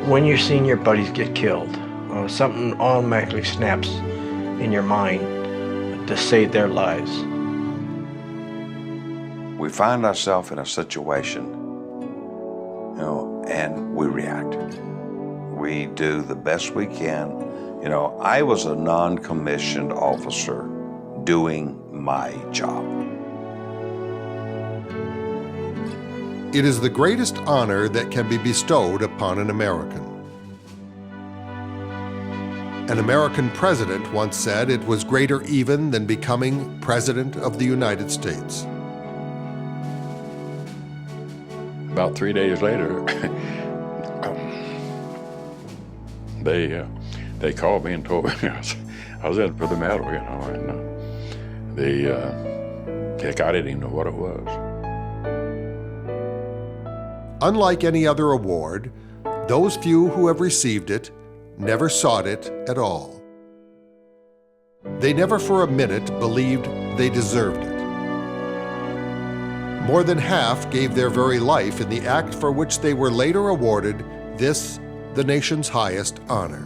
When you're seeing your buddies get killed, something automatically snaps in your mind to save their lives. We find ourselves in a situation, and we react. We do the best we can. I was a non-commissioned officer doing my job. It is the greatest honor that can be bestowed upon an American. An American president once said it was greater even than becoming President of the United States. About 3 days later, they called me and told me I was in for the medal, and heck, I didn't even know what it was. Unlike any other award, those few who have received it never sought it at all. They never for a minute believed they deserved it. More than half gave their very life in the act for which they were later awarded this, the nation's highest honor.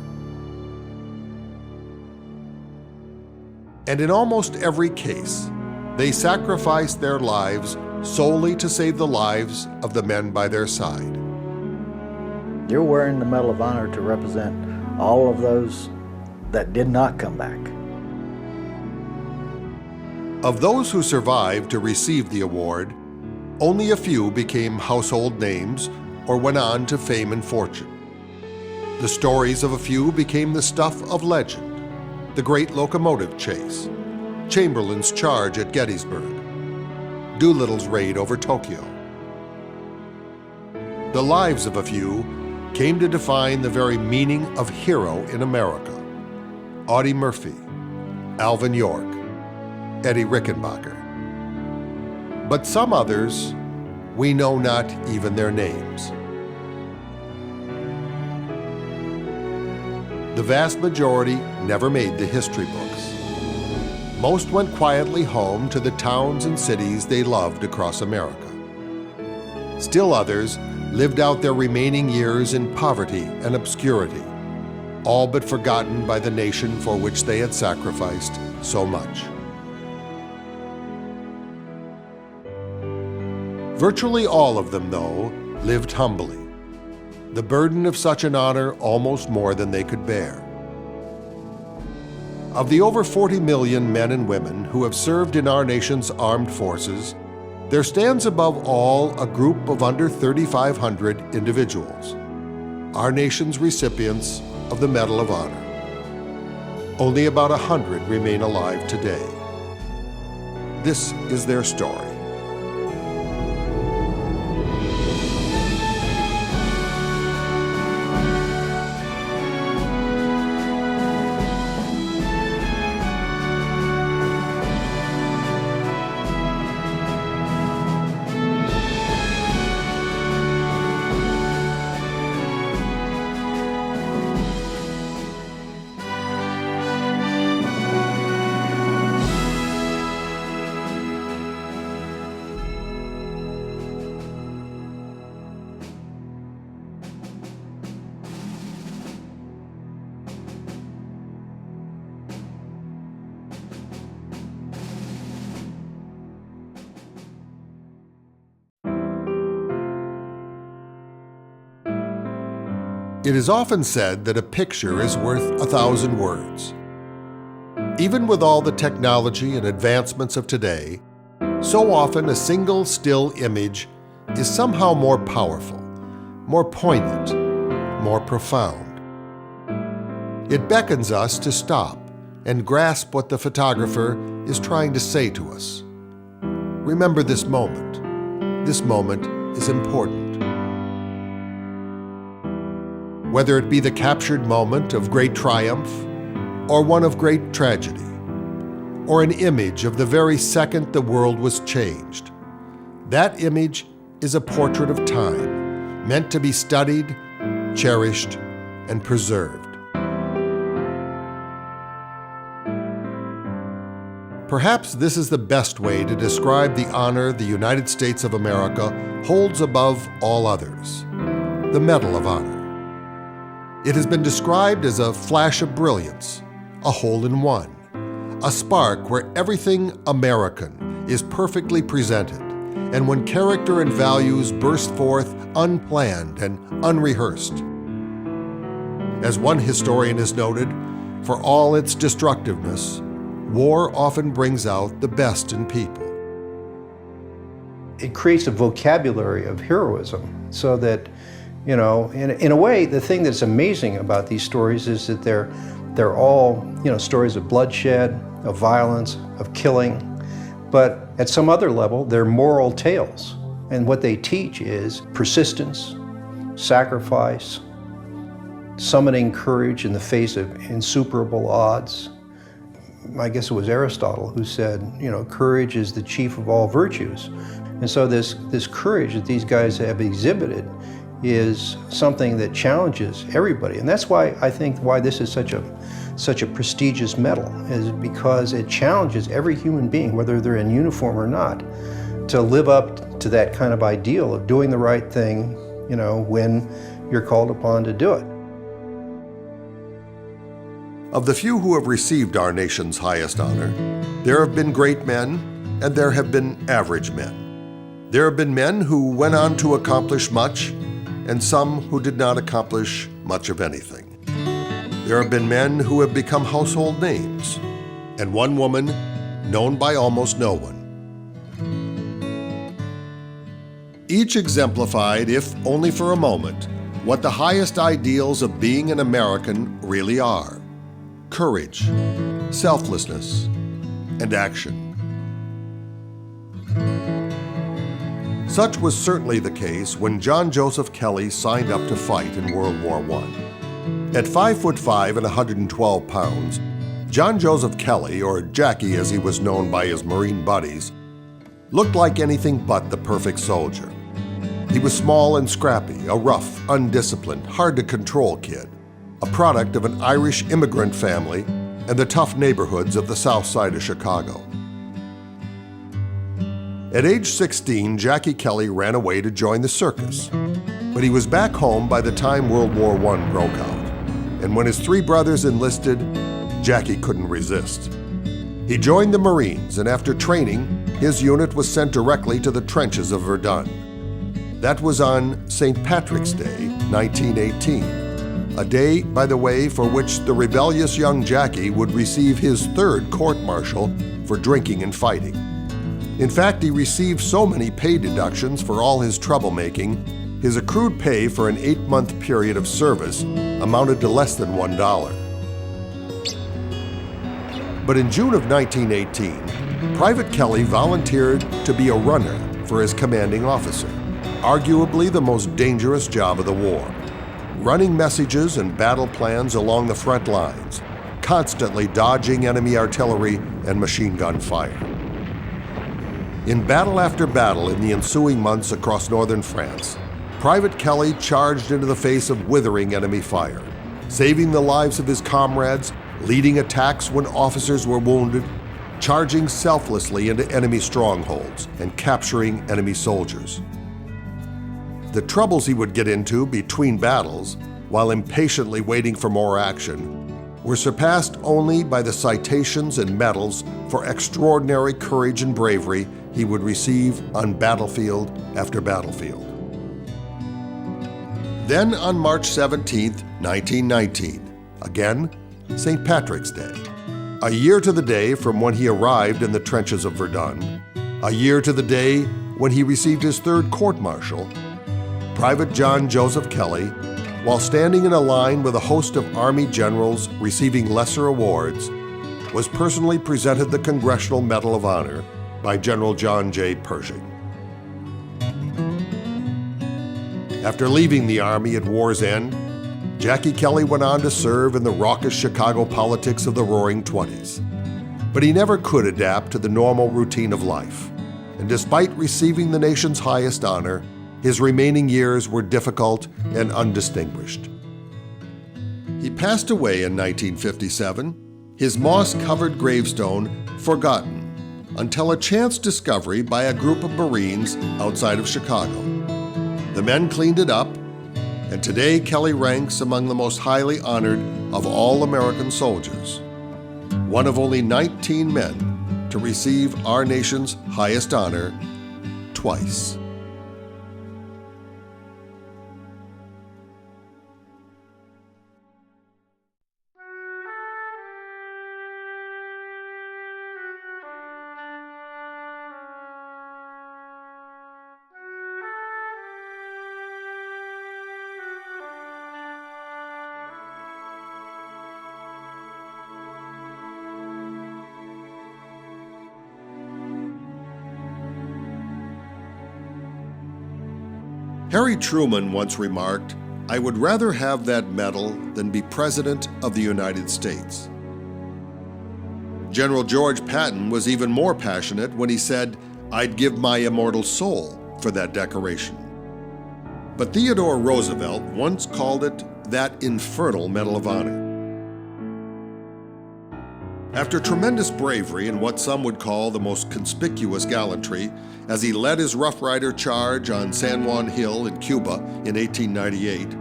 And in almost every case, they sacrificed their lives solely to save the lives of the men by their side. You're wearing the Medal of Honor to represent all of those that did not come back. Of those who survived to receive the award, only a few became household names or went on to fame and fortune. The stories of a few became the stuff of legend. The great locomotive chase, Chamberlain's charge at Gettysburg, Doolittle's raid over Tokyo. The lives of a few came to define the very meaning of hero in America. Audie Murphy, Alvin York, Eddie Rickenbacker. But some others, we know not even their names. The vast majority never made the history books. Most went quietly home to the towns and cities they loved across America. Still others lived out their remaining years in poverty and obscurity, all but forgotten by the nation for which they had sacrificed so much. Virtually all of them, though, lived humbly, the burden of such an honor almost more than they could bear. Of the over 40 million men and women who have served in our nation's armed forces, there stands above all a group of under 3,500 individuals, our nation's recipients of the Medal of Honor. Only about 100 remain alive today. This is their story. It is often said that a picture is worth 1,000 words. Even with all the technology and advancements of today, so often a single still image is somehow more powerful, more poignant, more profound. It beckons us to stop and grasp what the photographer is trying to say to us. Remember this moment. This moment is important. Whether it be the captured moment of great triumph, or one of great tragedy, or an image of the very second the world was changed, that image is a portrait of time, meant to be studied, cherished, and preserved. Perhaps this is the best way to describe the honor the United States of America holds above all others, the Medal of Honor. It has been described as a flash of brilliance, a hole-in-one, a spark where everything American is perfectly presented, and when character and values burst forth unplanned and unrehearsed. As one historian has noted, for all its destructiveness, war often brings out the best in people. It creates a vocabulary of heroism so that, you know, in a way, the thing that's amazing about these stories is that they're all, you know, stories of bloodshed, of violence, of killing, but at some other level, they're moral tales. And what they teach is persistence, sacrifice, summoning courage in the face of insuperable odds. I guess it was Aristotle who said, you know, courage is the chief of all virtues. And so this courage that these guys have exhibited is something that challenges everybody. And that's why I think why this is such a prestigious medal, is because it challenges every human being, whether they're in uniform or not, to live up to that kind of ideal of doing the right thing, you know, when you're called upon to do it. Of the few who have received our nation's highest honor, there have been great men and there have been average men. There have been men who went on to accomplish much and some who did not accomplish much of anything. There have been men who have become household names, and one woman known by almost no one. Each exemplified, if only for a moment, what the highest ideals of being an American really are: courage, selflessness, and action. Such was certainly the case when John Joseph Kelly signed up to fight in World War I. At 5'5" and 112 pounds, John Joseph Kelly, or Jackie as he was known by his Marine buddies, looked like anything but the perfect soldier. He was small and scrappy, a rough, undisciplined, hard-to-control kid, a product of an Irish immigrant family and the tough neighborhoods of the south side of Chicago. At age 16, Jackie Kelly ran away to join the circus, but he was back home by the time World War I broke out, and when his three brothers enlisted, Jackie couldn't resist. He joined the Marines, and after training, his unit was sent directly to the trenches of Verdun. That was on St. Patrick's Day, 1918. A day, by the way, for which the rebellious young Jackie would receive his third court-martial for drinking and fighting. In fact, he received so many pay deductions for all his troublemaking, his accrued pay for an 8-month period of service amounted to less than $1. But in June of 1918, Private Kelly volunteered to be a runner for his commanding officer, arguably the most dangerous job of the war, running messages and battle plans along the front lines, constantly dodging enemy artillery and machine gun fire. In battle after battle in the ensuing months across northern France, Private Kelly charged into the face of withering enemy fire, saving the lives of his comrades, leading attacks when officers were wounded, charging selflessly into enemy strongholds, and capturing enemy soldiers. The troubles he would get into between battles, while impatiently waiting for more action, were surpassed only by the citations and medals for extraordinary courage and bravery he would receive on battlefield after battlefield. Then on March 17, 1919, again, St. Patrick's Day, a year to the day from when he arrived in the trenches of Verdun, a year to the day when he received his third court-martial, Private John Joseph Kelly, while standing in a line with a host of Army generals receiving lesser awards, was personally presented the Congressional Medal of Honor by General John J. Pershing. After leaving the Army at war's end, Jackie Kelly went on to serve in the raucous Chicago politics of the Roaring '20s. But he never could adapt to the normal routine of life, and despite receiving the nation's highest honor, his remaining years were difficult and undistinguished. He passed away in 1957, his moss-covered gravestone forgotten until a chance discovery by a group of Marines outside of Chicago. The men cleaned it up, and today Kelly ranks among the most highly honored of all American soldiers, one of only 19 men to receive our nation's highest honor twice. Harry Truman once remarked, "I would rather have that medal than be President of the United States." General George Patton was even more passionate when he said, "I'd give my immortal soul for that decoration." But Theodore Roosevelt once called it that infernal Medal of Honor. After tremendous bravery and what some would call the most conspicuous gallantry, as he led his Rough Rider charge on San Juan Hill in Cuba in 1898,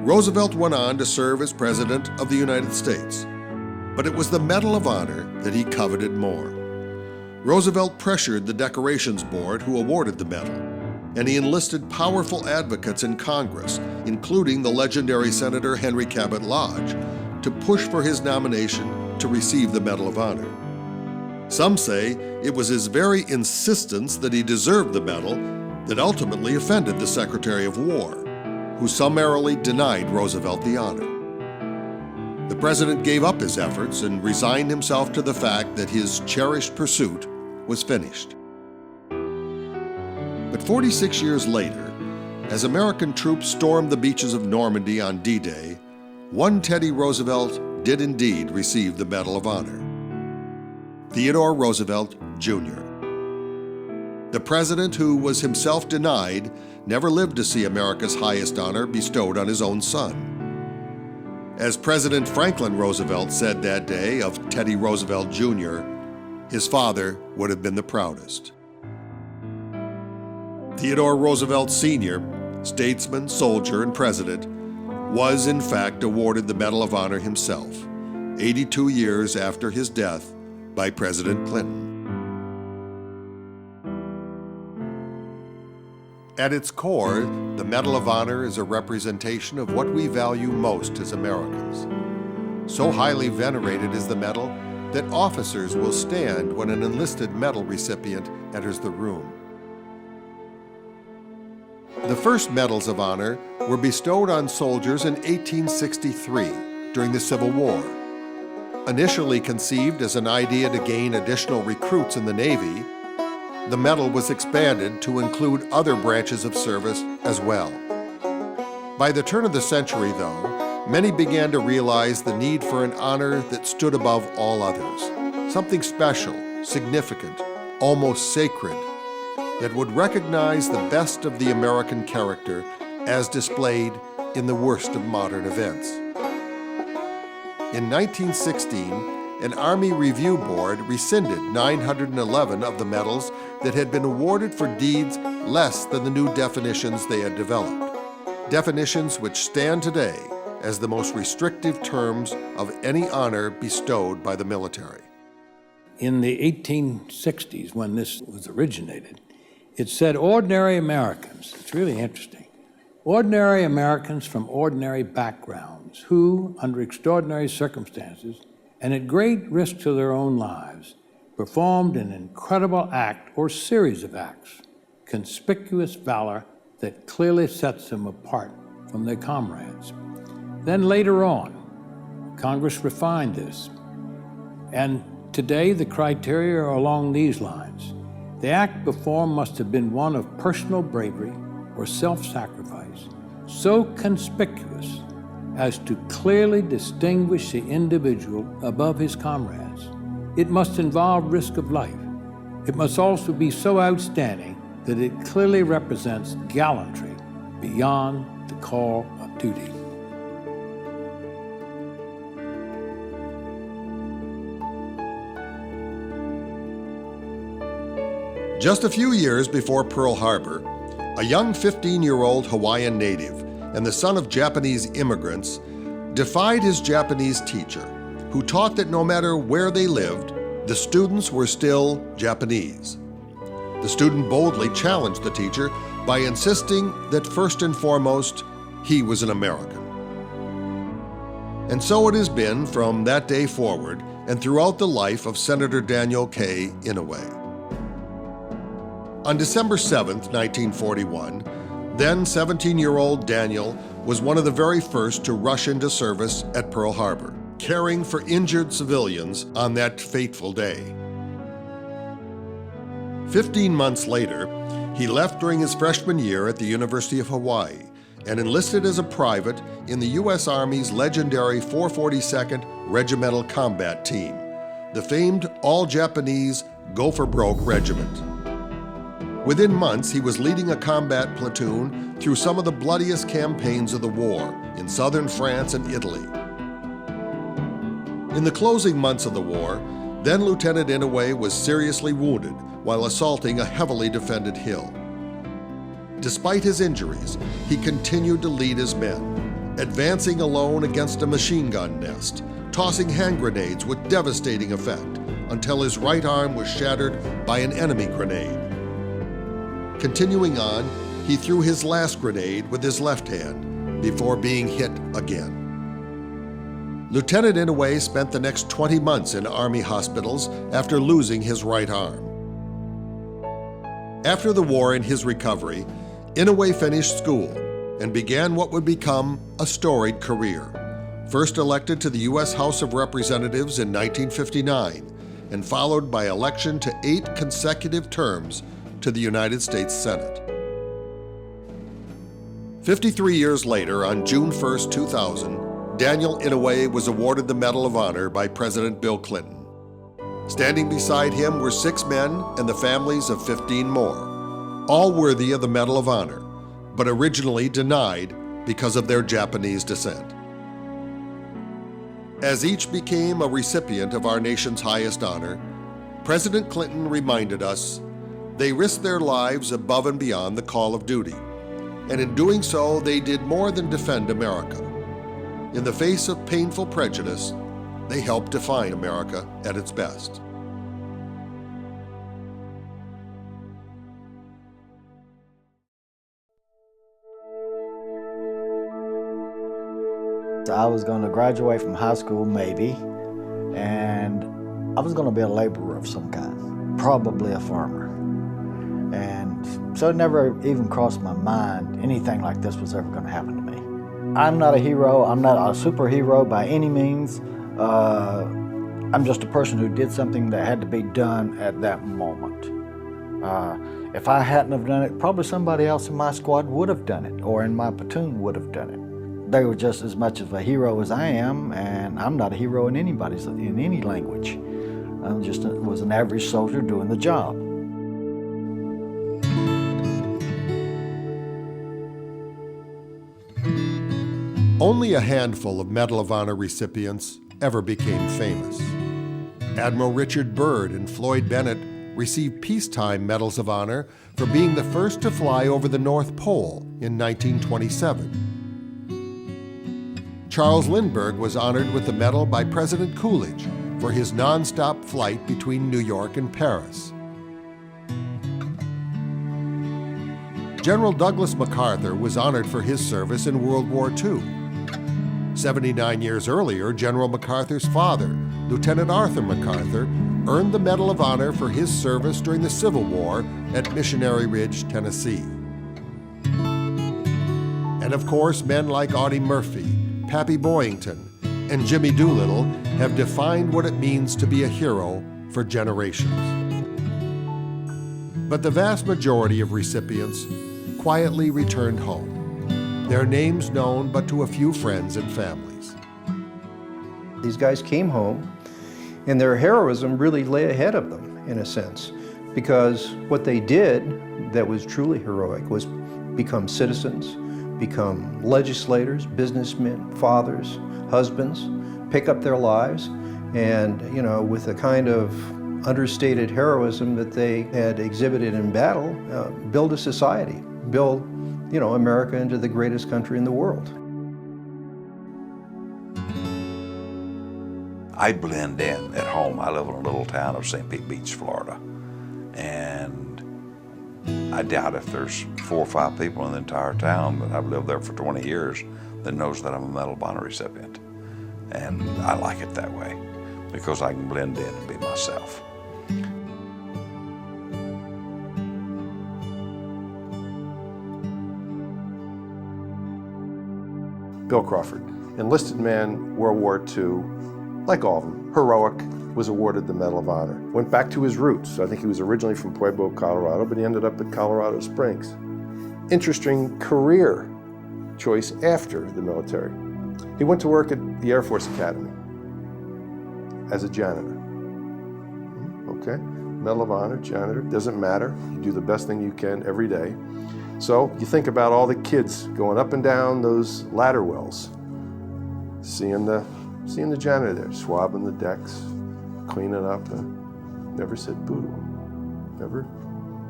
Roosevelt went on to serve as President of the United States. But it was the Medal of Honor that he coveted more. Roosevelt pressured the Decorations Board who awarded the medal, and he enlisted powerful advocates in Congress, including the legendary Senator Henry Cabot Lodge, to push for his nomination to receive the Medal of Honor. Some say it was his very insistence that he deserved the medal that ultimately offended the Secretary of War, who summarily denied Roosevelt the honor. The president gave up his efforts and resigned himself to the fact that his cherished pursuit was finished. But 46 years later, as American troops stormed the beaches of Normandy on D-Day, one Teddy Roosevelt did indeed receive the Medal of Honor. Theodore Roosevelt, Jr. The president who was himself denied never lived to see America's highest honor bestowed on his own son. As President Franklin Roosevelt said that day of Teddy Roosevelt, Jr., his father would have been the proudest. Theodore Roosevelt, Sr., statesman, soldier, and president, was in fact awarded the Medal of Honor himself, 82 years after his death by President Clinton. At its core, the Medal of Honor is a representation of what we value most as Americans. So highly venerated is the medal that officers will stand when an enlisted medal recipient enters the room. The first Medals of Honor were bestowed on soldiers in 1863 during the Civil War. Initially conceived as an idea to gain additional recruits in the Navy, the medal was expanded to include other branches of service as well. By the turn of the century, though, many began to realize the need for an honor that stood above all others, something special, significant, almost sacred, that would recognize the best of the American character as displayed in the worst of modern events. In 1916, an Army Review Board rescinded 911 of the medals that had been awarded for deeds less than the new definitions they had developed, definitions which stand today as the most restrictive terms of any honor bestowed by the military. In the 1860s, when this was originated, it said ordinary Americans. It's really interesting. Ordinary Americans from ordinary backgrounds who, under extraordinary circumstances and at great risk to their own lives, performed an incredible act or series of acts, conspicuous valor that clearly sets them apart from their comrades. Then later on, Congress refined this. And today the criteria are along these lines. The act performed must have been one of personal bravery or self-sacrifice, so conspicuous as to clearly distinguish the individual above his comrades. It must involve risk of life. It must also be so outstanding that it clearly represents gallantry beyond the call of duty. Just a few years before Pearl Harbor, a young 15-year-old Hawaiian native and the son of Japanese immigrants, defied his Japanese teacher, who taught that no matter where they lived, the students were still Japanese. The student boldly challenged the teacher by insisting that first and foremost, he was an American. And so it has been from that day forward and throughout the life of Senator Daniel K. Inouye. On December 7, 1941, then 17-year-old Daniel was one of the very first to rush into service at Pearl Harbor, caring for injured civilians on that fateful day. 15 months later, he left during his freshman year at the University of Hawaii and enlisted as a private in the U.S. Army's legendary 442nd Regimental Combat Team, the famed all-Japanese Go for Broke Regiment. Within months, he was leading a combat platoon through some of the bloodiest campaigns of the war in southern France and Italy. In the closing months of the war, then Lieutenant Inouye was seriously wounded while assaulting a heavily defended hill. Despite his injuries, he continued to lead his men, advancing alone against a machine gun nest, tossing hand grenades with devastating effect until his right arm was shattered by an enemy grenade. Continuing on, he threw his last grenade with his left hand before being hit again. Lieutenant Inouye spent the next 20 months in Army hospitals after losing his right arm. After the war and his recovery, Inouye finished school and began what would become a storied career. First elected to the U.S. House of Representatives in 1959 and followed by election to 8 consecutive terms to the United States Senate. 53 years later, on June 1, 2000, Daniel Inouye was awarded the Medal of Honor by President Bill Clinton. Standing beside him were 6 men and the families of 15 more, all worthy of the Medal of Honor, but originally denied because of their Japanese descent. As each became a recipient of our nation's highest honor, President Clinton reminded us they risked their lives above and beyond the call of duty, and in doing so, they did more than defend America. In the face of painful prejudice, they helped define America at its best. I was going to graduate from high school, maybe, and I was going to be a laborer of some kind, probably a farmer. And so it never even crossed my mind anything like this was ever going to happen to me. I'm not a hero. I'm not a superhero by any means. I'm just a person who did something that had to be done at that moment. If I hadn't have done it, probably somebody else in my squad would have done it, or in my platoon would have done it. They were just as much of a hero as I am, and I'm not a hero in any language. I just was an average soldier doing the job. Only a handful of Medal of Honor recipients ever became famous. Admiral Richard Byrd and Floyd Bennett received peacetime Medals of Honor for being the first to fly over the North Pole in 1927. Charles Lindbergh was honored with the medal by President Coolidge for his nonstop flight between New York and Paris. General Douglas MacArthur was honored for his service in World War II. 79 years earlier, General MacArthur's father, Lieutenant Arthur MacArthur, earned the Medal of Honor for his service during the Civil War at Missionary Ridge, Tennessee. And of course, men like Audie Murphy, Pappy Boyington, and Jimmy Doolittle have defined what it means to be a hero for generations. But the vast majority of recipients quietly returned home, their names known but to a few friends and families. These guys came home, and their heroism really lay ahead of them, in a sense, because what they did that was truly heroic was become citizens, become legislators, businessmen, fathers, husbands, pick up their lives, and, with a kind of understated heroism that they had exhibited in battle, build a society, build you know, America into the greatest country in the world. I blend in at home. I live in a little town of St. Pete Beach, Florida. And I doubt if there's 4 or 5 people in the entire town that I've lived there for 20 years that knows that I'm a Medal of Honor recipient. And I like it that way because I can blend in and be myself. Bill Crawford, enlisted man, World War II, like all of them, heroic, was awarded the Medal of Honor. Went back to his roots. I think he was originally from Pueblo, Colorado, but he ended up at Colorado Springs. Interesting career choice after the military. He went to work at the Air Force Academy as a janitor. Okay, Medal of Honor, janitor, doesn't matter. You do the best thing you can every day. So you think about all the kids going up and down those ladder wells, seeing the janitor there, swabbing the decks, cleaning up, and never said boo to him. Never,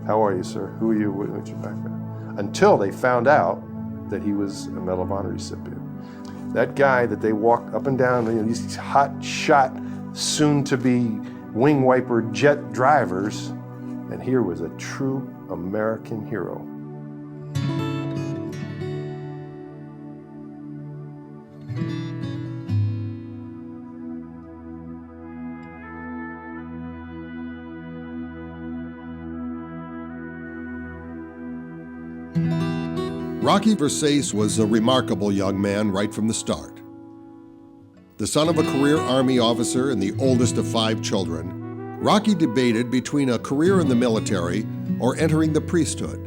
how are you, sir? Who are you? What's your background? Until they found out that he was a Medal of Honor recipient. That guy that they walked up and down, you know, these hot shot, soon-to-be wing wiper jet drivers, and here was a true American hero. Rocky Versace was a remarkable young man right from the start. The son of a career Army officer and the oldest of 5 children, Rocky debated between a career in the military or entering the priesthood.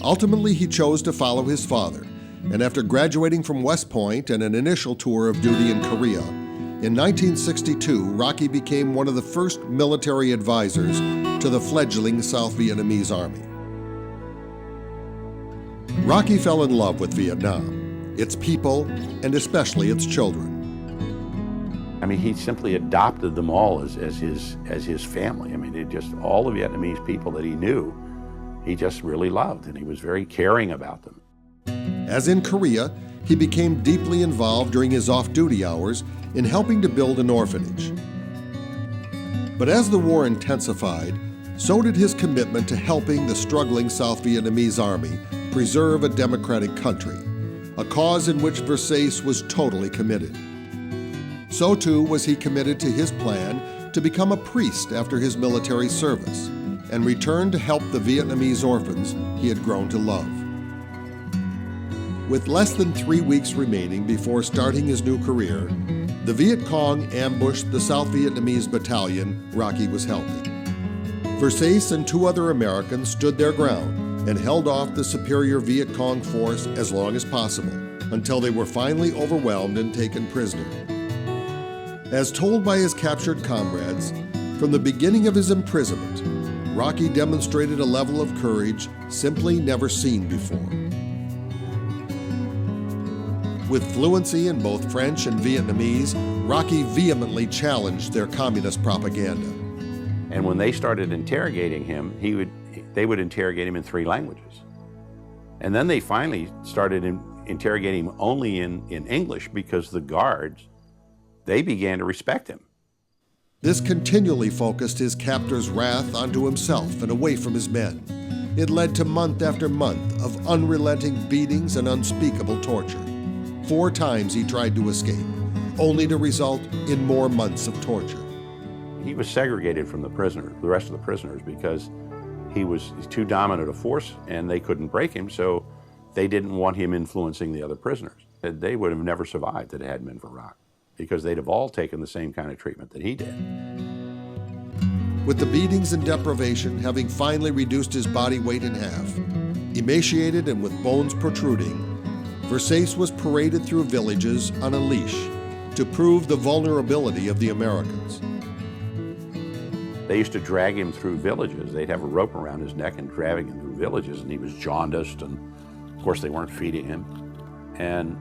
Ultimately, he chose to follow his father, and after graduating from West Point and an initial tour of duty in Korea, in 1962, Rocky became one of the first military advisors to the fledgling South Vietnamese Army. Rocky fell in love with Vietnam, its people, and especially its children. I mean, he simply adopted them all as his family. I mean, it just all the Vietnamese people that he knew, he just really loved, and he was very caring about them. As in Korea, he became deeply involved during his off-duty hours in helping to build an orphanage. But as the war intensified, so did his commitment to helping the struggling South Vietnamese Army preserve a democratic country, a cause in which Versace was totally committed. So too was he committed to his plan to become a priest after his military service and return to help the Vietnamese orphans he had grown to love. With less than 3 weeks remaining before starting his new career, the Viet Cong ambushed the South Vietnamese battalion Rocky was helping. Versace and 2 other Americans stood their ground and held off the superior Viet Cong force as long as possible, until they were finally overwhelmed and taken prisoner. As told by his captured comrades, from the beginning of his imprisonment, Rocky demonstrated a level of courage simply never seen before. With fluency in both French and Vietnamese, Rocky vehemently challenged their communist propaganda. And when they started interrogating him, they would interrogate him in 3 languages. And then they finally started interrogating him only in English because the guards, they began to respect him. This continually focused his captor's wrath onto himself and away from his men. It led to month after month of unrelenting beatings and unspeakable torture. 4 times he tried to escape, only to result in more months of torture. He was segregated from the rest of the prisoners, because he was too dominant a force and they couldn't break him, so they didn't want him influencing the other prisoners. They would have never survived if it hadn't been for Rock, because they'd have all taken the same kind of treatment that he did. With the beatings and deprivation having finally reduced his body weight in half, emaciated and with bones protruding, Versace was paraded through villages on a leash to prove the vulnerability of the Americans. They used to drag him through villages. They'd have a rope around his neck and drag him through villages, and he was jaundiced, and of course they weren't feeding him. And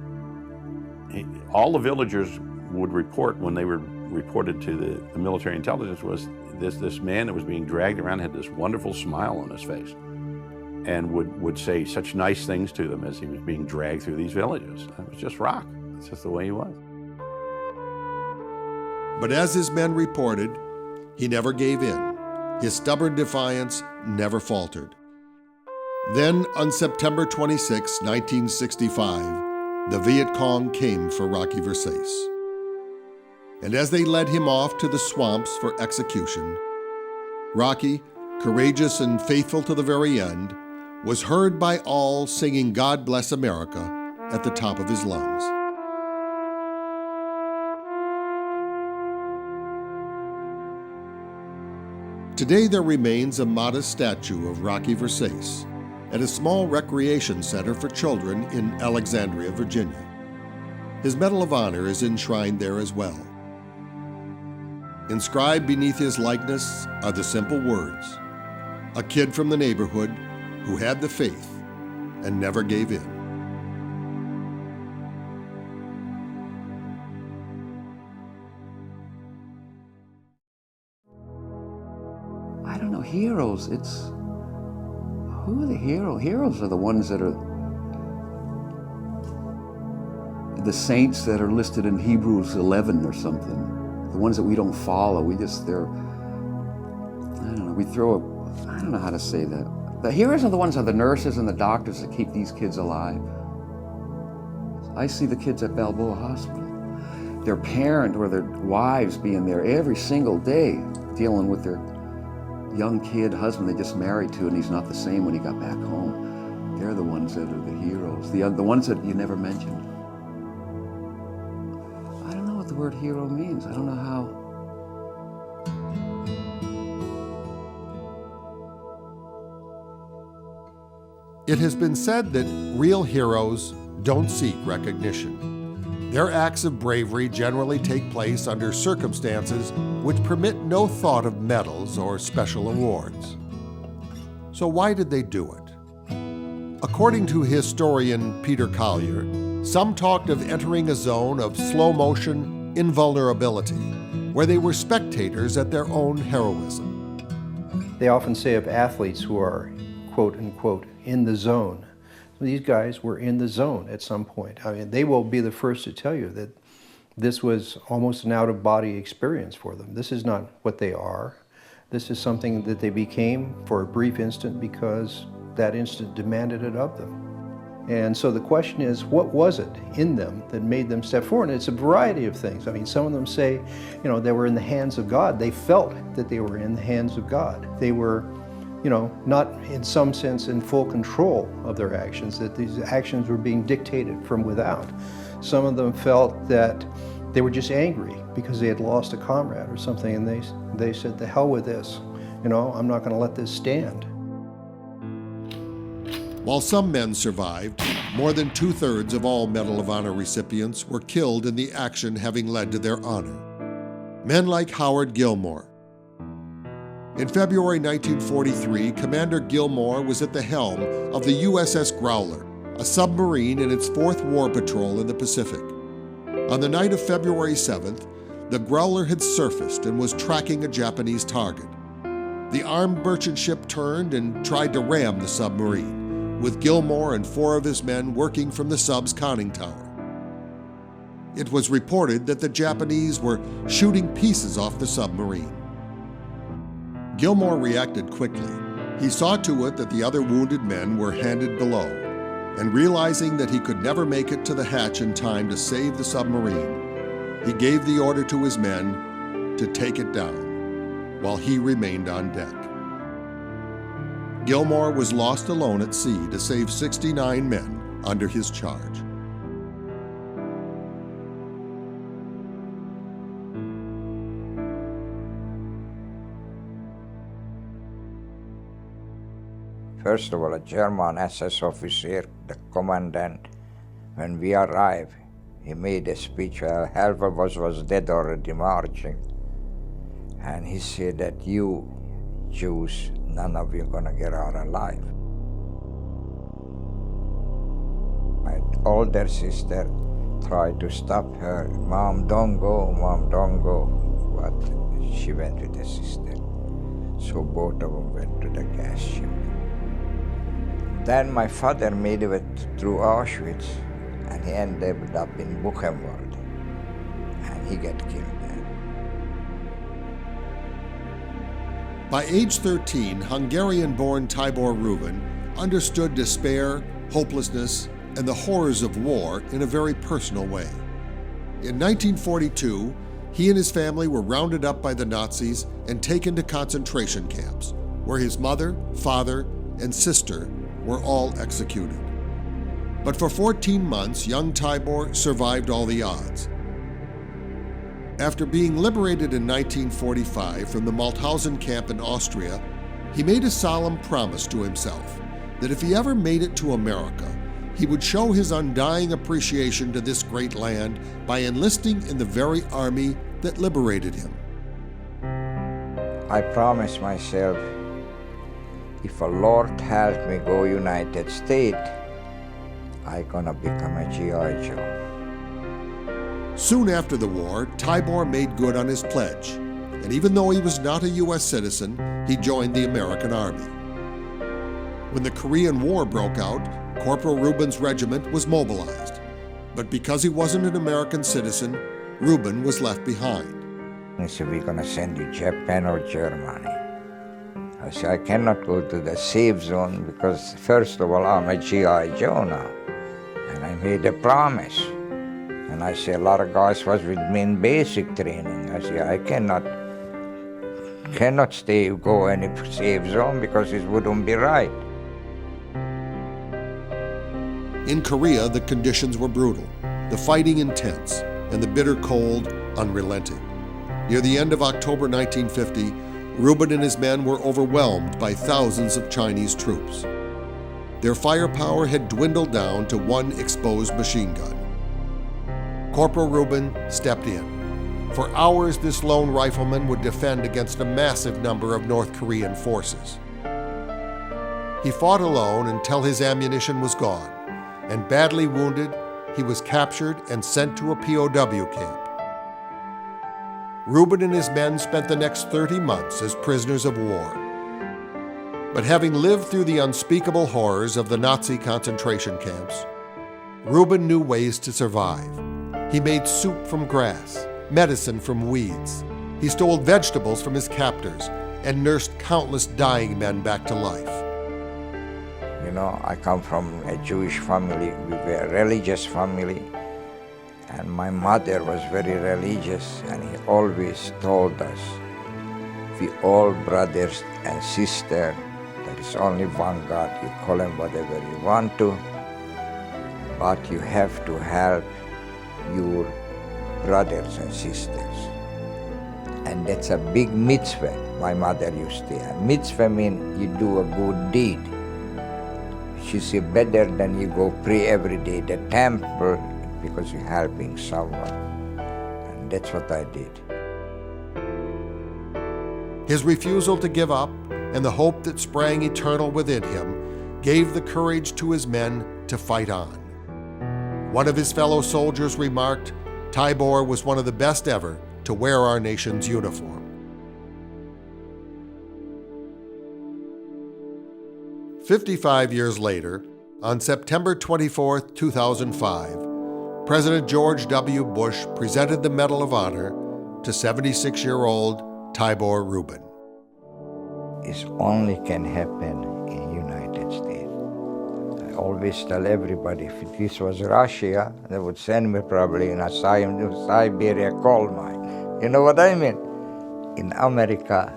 all the villagers would report, when they were reported to the military intelligence, was this man that was being dragged around had this wonderful smile on his face. and would say such nice things to them as he was being dragged through these villages. It was just rock. It's just the way he was. But as his men reported, he never gave in. His stubborn defiance never faltered. Then, on September 26, 1965, the Viet Cong came for Rocky Versace. And as they led him off to the swamps for execution, Rocky, courageous and faithful to the very end, was heard by all singing "God Bless America" at the top of his lungs. Today there remains a modest statue of Rocky Versace at a small recreation center for children in Alexandria, Virginia. His Medal of Honor is enshrined there as well. Inscribed beneath his likeness are the simple words, "A kid from the neighborhood who had the faith and never gave in." I don't know, heroes, who are the heroes? Heroes are the ones that are the saints that are listed in Hebrews 11 or something. The ones that we don't follow, I don't know, I don't know how to say that. The heroes are the ones, are the nurses and the doctors that keep these kids alive. I see the kids at Balboa Hospital. Their parent or their wives being there every single day, dealing with their young kid, husband they just married to, and he's not the same when he got back home. They're the ones that are the heroes, the ones that you never mentioned. I don't know what the word hero means. I don't know how. It has been said that real heroes don't seek recognition. Their acts of bravery generally take place under circumstances which permit no thought of medals or special awards. So why did they do it? According to historian Peter Collier, some talked of entering a zone of slow-motion invulnerability, where they were spectators at their own heroism. They often say of athletes who are, quote unquote, in the zone. These guys were in the zone at some point. I mean, they will be the first to tell you that this was almost an out-of-body experience for them. This is not what they are. This is something that they became for a brief instant because that instant demanded it of them. And so the question is, what was it in them that made them step forward? And it's a variety of things. I mean, some of them say, you know, they were in the hands of God. They felt that they were in the hands of God. They were, you know, not in some sense in full control of their actions, that these actions were being dictated from without. Some of them felt that they were just angry because they had lost a comrade or something, and they said, "The hell with this. You know, I'm not going to let this stand." While some men survived, more than 2/3 of all Medal of Honor recipients were killed in the action having led to their honor. Men like Howard Gilmore. In February 1943, Commander Gilmore was at the helm of the USS Growler, a submarine in its 4th war patrol in the Pacific. On the night of February 7th, the Growler had surfaced and was tracking a Japanese target. The armed merchant ship turned and tried to ram the submarine, with Gilmore and 4 of his men working from the sub's conning tower. It was reported that the Japanese were shooting pieces off the submarine. Gilmore reacted quickly. He saw to it that the other wounded men were handed below, and realizing that he could never make it to the hatch in time to save the submarine, he gave the order to his men to take it down, while he remained on deck. Gilmore was lost alone at sea to save 69 men under his charge. First of all, a German SS officer, the commandant, when we arrived, he made a speech. Half of us was dead already marching. And he said that you Jews, none of you are gonna get out alive. My older sister tried to stop her. Mom, don't go, Mom, don't go. But she went with the sister. So both of them went to the gas chamber. Then my father made it through Auschwitz, and he ended up in Buchenwald, and he got killed there. By age 13, Hungarian-born Tibor Rubin understood despair, hopelessness, and the horrors of war in a very personal way. In 1942, he and his family were rounded up by the Nazis and taken to concentration camps, where his mother, father, and sister were all executed. But for 14 months, young Tibor survived all the odds. After being liberated in 1945 from the Mauthausen camp in Austria, he made a solemn promise to himself that if he ever made it to America, he would show his undying appreciation to this great land by enlisting in the very army that liberated him. I promised myself, if the Lord help me go United States, I gonna become a G.I. Joe. Soon after the war, Tibor made good on his pledge, and even though he was not a U.S. citizen, he joined the American Army. When the Korean War broke out, Corporal Rubin's regiment was mobilized, but because he wasn't an American citizen, Rubin was left behind. He said, we're gonna send you Japan or Germany. I said, I cannot go to the safe zone because first of all, I'm a G.I. Joe now, and I made a promise. And I said, a lot of guys was with me in basic training. I said, I cannot go any safe zone because it wouldn't be right. In Korea, the conditions were brutal, the fighting intense, and the bitter cold unrelenting. Near the end of October 1950, Rubin and his men were overwhelmed by thousands of Chinese troops. Their firepower had dwindled down to one exposed machine gun. Corporal Rubin stepped in. For hours, this lone rifleman would defend against a massive number of North Korean forces. He fought alone until his ammunition was gone, and badly wounded, he was captured and sent to a POW camp. Rubin and his men spent the next 30 months as prisoners of war. But having lived through the unspeakable horrors of the Nazi concentration camps, Rubin knew ways to survive. He made soup from grass, medicine from weeds. He stole vegetables from his captors and nursed countless dying men back to life. You know, I come from a Jewish family, we were a religious family, and my mother was very religious, and he always told us, we all brothers and sisters, there is only one God, you call him whatever you want to, but you have to help your brothers and sisters. And that's a big mitzvah, my mother used to say. Mitzvah means you do a good deed. She said, better than you go pray every day at the temple because you're helping someone. And that's what I did. His refusal to give up and the hope that sprang eternal within him gave the courage to his men to fight on. One of his fellow soldiers remarked, Tibor was one of the best ever to wear our nation's uniform. 55 years later, on September 24, 2005, President George W. Bush presented the Medal of Honor to 76-year-old Tibor Rubin. It only can happen in United States. I always tell everybody, if this was Russia, they would send me probably in a Siberia coal mine. You know what I mean? In America,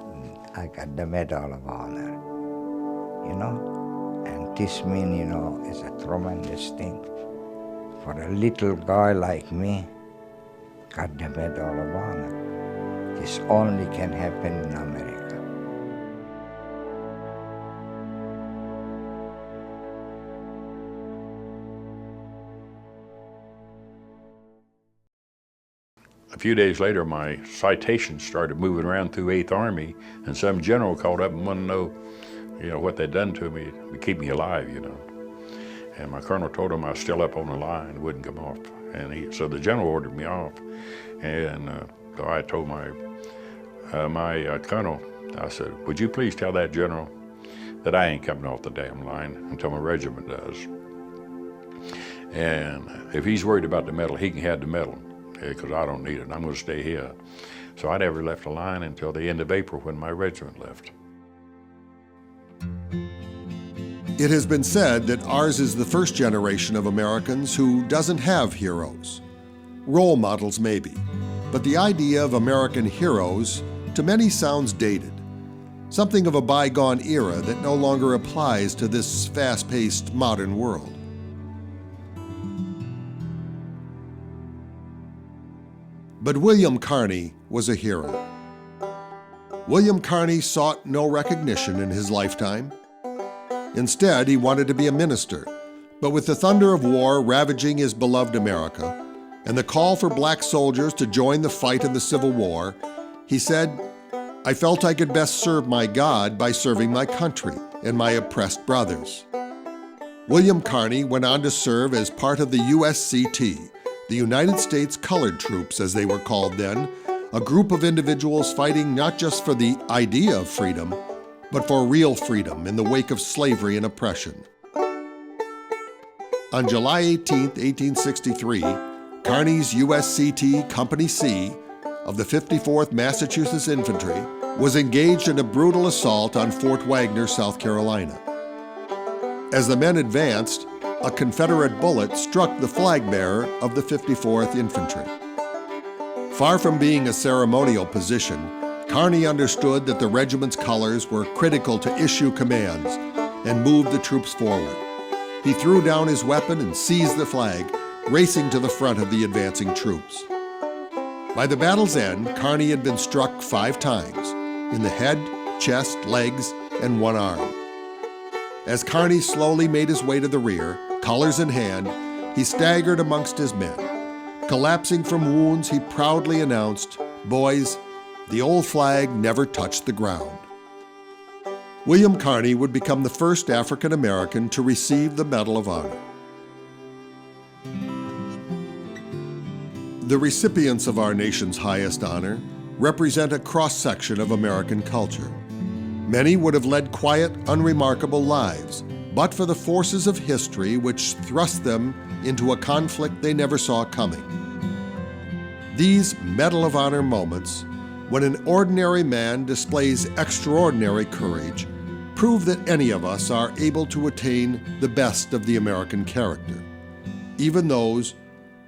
I got the Medal of Honor, you know? And this means, you know, is a tremendous thing. For a little guy like me, got the Medal of Honor. This only can happen in America. A few days later, my citations started moving around through 8th Army, and some general called up and wanted to know, what they'd done to me to keep me alive, And my colonel told him I was still up on the line, wouldn't come off. And so the general ordered me off. And so I told my colonel, I said, would you please tell that general that I ain't coming off the damn line until my regiment does. And if he's worried about the medal, he can have the medal, because I don't need it. I'm going to stay here. So I never left the line until the end of April when my regiment left. It has been said that ours is the first generation of Americans who doesn't have heroes. Role models maybe, but the idea of American heroes to many sounds dated, something of a bygone era that no longer applies to this fast-paced modern world. But William Carney was a hero. William Carney sought no recognition in his lifetime. Instead, he wanted to be a minister, but with the thunder of war ravaging his beloved America and the call for black soldiers to join the fight in the Civil War, he said, "I felt I could best serve my God by serving my country and my oppressed brothers." William Carney went on to serve as part of the USCT, the United States Colored Troops, as they were called then, a group of individuals fighting not just for the idea of freedom, but for real freedom in the wake of slavery and oppression. On July 18, 1863, Carney's USCT Company C of the 54th Massachusetts Infantry was engaged in a brutal assault on Fort Wagner, South Carolina. As the men advanced, a Confederate bullet struck the flag bearer of the 54th Infantry. Far from being a ceremonial position, Carney understood that the regiment's colors were critical to issue commands and move the troops forward. He threw down his weapon and seized the flag, racing to the front of the advancing troops. By the battle's end, Carney had been struck 5 times, in the head, chest, legs, and one arm. As Carney slowly made his way to the rear, colors in hand, he staggered amongst his men. Collapsing from wounds, he proudly announced, "Boys, the old flag never touched the ground." William Carney would become the first African American to receive the Medal of Honor. The recipients of our nation's highest honor represent a cross-section of American culture. Many would have led quiet, unremarkable lives, but for the forces of history which thrust them into a conflict they never saw coming. These Medal of Honor moments, when an ordinary man displays extraordinary courage, prove that any of us are able to attain the best of the American character, even those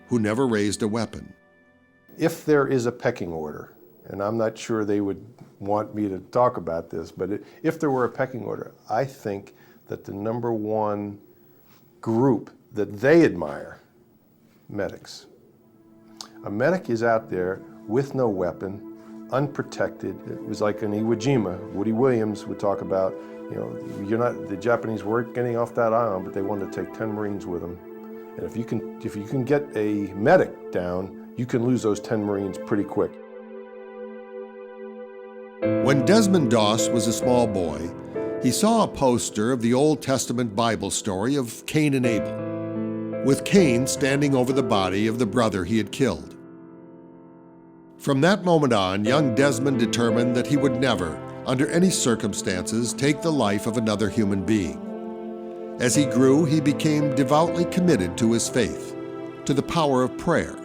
who never raised a weapon. If there is a pecking order, and I'm not sure they would want me to talk about this, but if there were a pecking order, I think that the number one group that they admire, medics. A medic is out there with no weapon, unprotected. It was like in Iwo Jima. Woody Williams would talk about, the Japanese weren't getting off that island, but they wanted to take 10 Marines with them. And if you can get a medic down, you can lose those 10 Marines pretty quick. When Desmond Doss was a small boy, he saw a poster of the Old Testament Bible story of Cain and Abel, with Cain standing over the body of the brother he had killed. From that moment on, young Desmond determined that he would never, under any circumstances, take the life of another human being. As he grew, he became devoutly committed to his faith, to the power of prayer,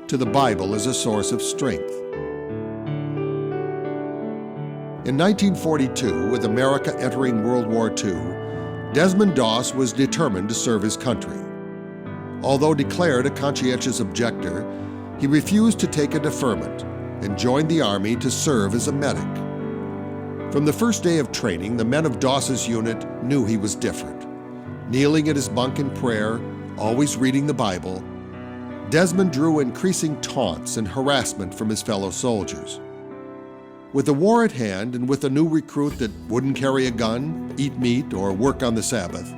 to the Bible as a source of strength. In 1942, with America entering World War II, Desmond Doss was determined to serve his country. Although declared a conscientious objector, he refused to take a deferment and joined the Army to serve as a medic. From the first day of training, the men of Doss's unit knew he was different. Kneeling at his bunk in prayer, always reading the Bible, Desmond drew increasing taunts and harassment from his fellow soldiers. With the war at hand and with a new recruit that wouldn't carry a gun, eat meat, or work on the Sabbath,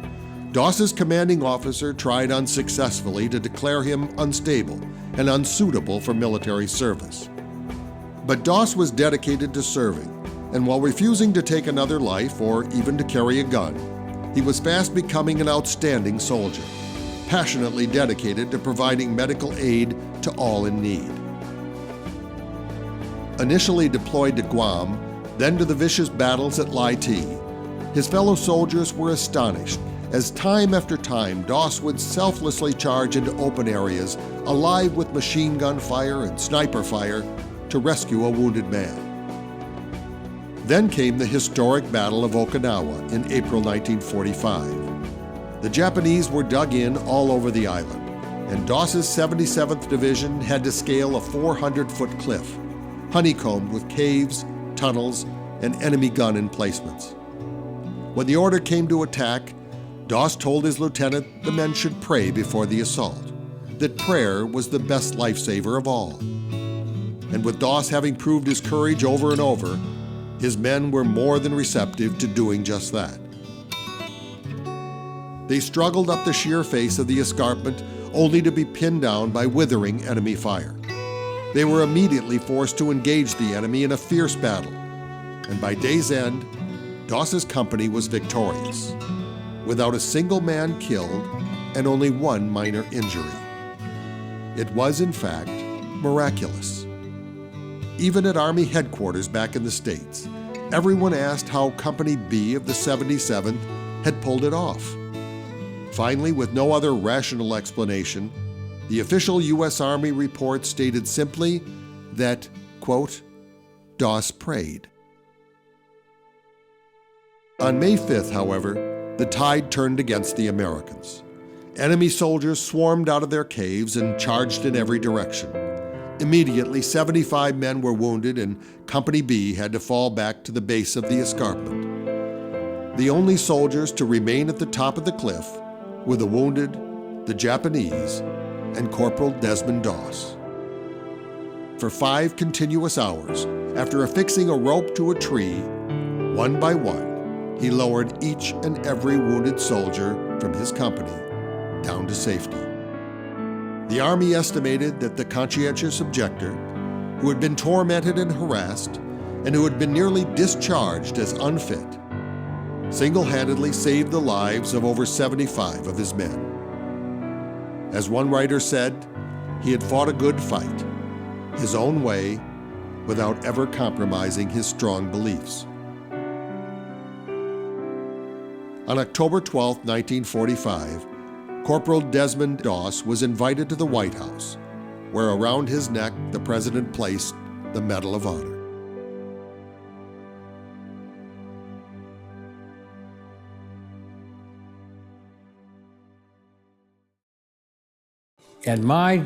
Doss's commanding officer tried unsuccessfully to declare him unstable and unsuitable for military service. But Doss was dedicated to serving, and while refusing to take another life or even to carry a gun, he was fast becoming an outstanding soldier, passionately dedicated to providing medical aid to all in need. Initially deployed to Guam, then to the vicious battles at Leyte, His fellow soldiers were astonished as time after time Doss would selflessly charge into open areas, alive with machine gun fire and sniper fire, to rescue a wounded man. Then came the historic Battle of Okinawa in April 1945. The Japanese were dug in all over the island, and Doss's 77th Division had to scale a 400-foot cliff, honeycombed with caves, tunnels, and enemy gun emplacements. When the order came to attack, Doss told his lieutenant the men should pray before the assault, that prayer was the best lifesaver of all. And with Doss having proved his courage over and over, his men were more than receptive to doing just that. They struggled up the sheer face of the escarpment only to be pinned down by withering enemy fire. They were immediately forced to engage the enemy in a fierce battle, and by day's end, Doss's company was victorious, without a single man killed and only one minor injury. It was, in fact, miraculous. Even at Army headquarters back in the States, everyone asked how Company B of the 77th had pulled it off. Finally, with no other rational explanation, the official U.S. Army report stated simply that, quote, Doss prayed. On May 5th, however, the tide turned against the Americans. Enemy soldiers swarmed out of their caves and charged in every direction. Immediately, 75 men were wounded, and Company B had to fall back to the base of the escarpment. The only soldiers to remain at the top of the cliff were the wounded, the Japanese, and Corporal Desmond Doss. For 5 continuous hours, after affixing a rope to a tree, one by one, he lowered each and every wounded soldier from his company down to safety. The Army estimated that the conscientious objector, who had been tormented and harassed, and who had been nearly discharged as unfit, single-handedly saved the lives of over 75 of his men. As one writer said, he had fought a good fight, his own way, without ever compromising his strong beliefs. On October 12, 1945, Corporal Desmond Doss was invited to the White House, where around his neck the President placed the Medal of Honor. And my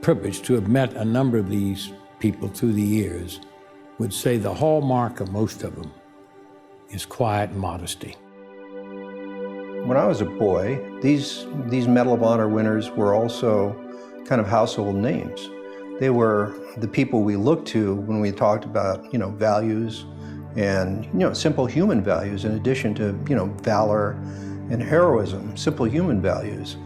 privilege to have met a number of these people through the years would say the hallmark of most of them is quiet modesty. When I was a boy, these Medal of Honor winners were also kind of household names. They were the people we looked to when we talked about, values and, simple human values in addition to, valor and heroism, simple human values.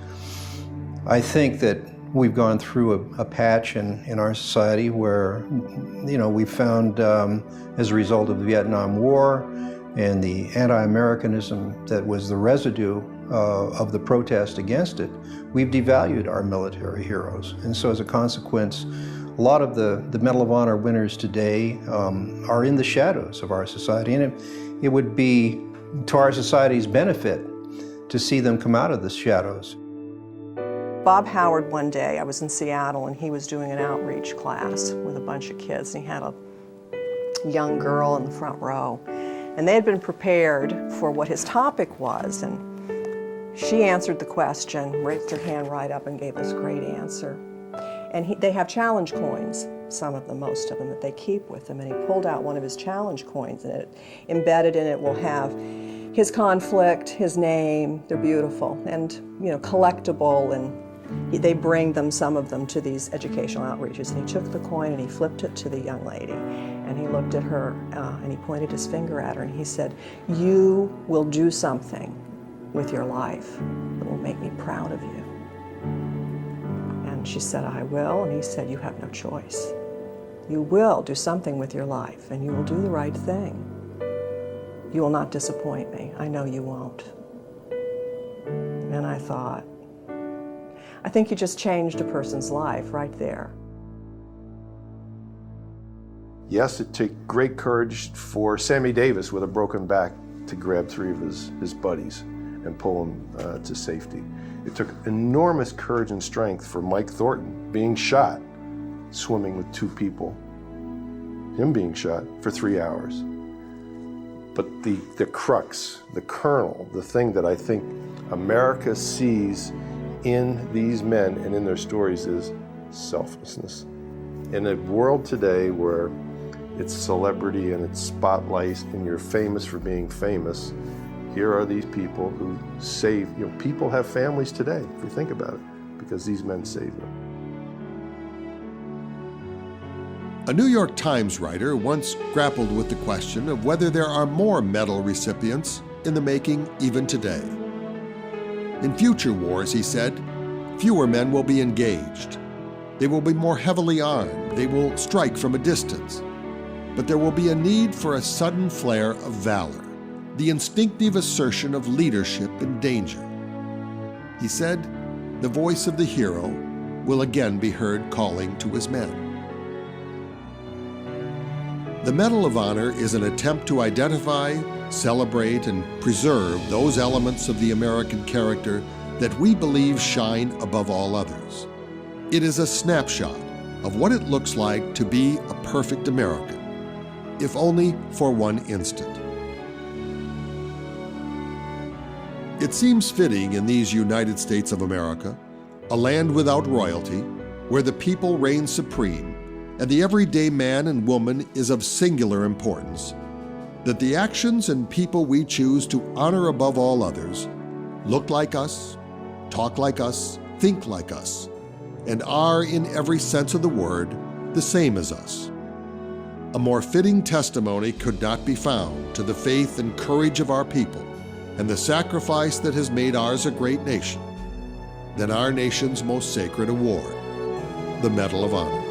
I think that we've gone through a patch in our society where, we found as a result of the Vietnam War and the anti-Americanism that was the residue of the protest against it, we've devalued our military heroes. And so as a consequence, a lot of the Medal of Honor winners today are in the shadows of our society. And it would be to our society's benefit to see them come out of the shadows. Bob Howard, one day, I was in Seattle and he was doing an outreach class with a bunch of kids, and he had a young girl in the front row. And they had been prepared for what his topic was, and she answered the question, raised her hand right up and gave this great answer. And they have challenge coins, some of them, most of them, that they keep with them. And he pulled out one of his challenge coins, and embedded in it will have his conflict, his name. They're beautiful and, collectible, and they bring them, some of them, to these educational outreaches. And he took the coin and he flipped it to the young lady. And he looked at her and he pointed his finger at her and he said, "You will do something with your life that will make me proud of you." And she said, "I will." And he said, "You have no choice. You will do something with your life and you will do the right thing. You will not disappoint me. I know you won't." And I thought, I think you just changed a person's life right there. Yes, it took great courage for Sammy Davis with a broken back to grab 3 of his buddies and pull him to safety. It took enormous courage and strength for Mike Thornton, being shot, swimming with 2 people, him being shot for 3 hours. But the crux, the kernel, the thing that I think America sees in these men and in their stories is selflessness. In a world today where it's celebrity and it's spotlight and you're famous for being famous, here are these people who save, people have families today, if you think about it, because these men saved them. A New York Times writer once grappled with the question of whether there are more medal recipients in the making even today. In future wars, he said, fewer men will be engaged. They will be more heavily armed. They will strike from a distance. But there will be a need for a sudden flare of valor, the instinctive assertion of leadership in danger. He said, the voice of the hero will again be heard calling to his men. The Medal of Honor is an attempt to identify, celebrate, and preserve those elements of the American character that we believe shine above all others. It is a snapshot of what it looks like to be a perfect American, if only for one instant. It seems fitting in these United States of America, a land without royalty, where the people reign supreme, and the everyday man and woman is of singular importance, that the actions and people we choose to honor above all others look like us, talk like us, think like us, and are, in every sense of the word, the same as us. A more fitting testimony could not be found to the faith and courage of our people and the sacrifice that has made ours a great nation than our nation's most sacred award, the Medal of Honor.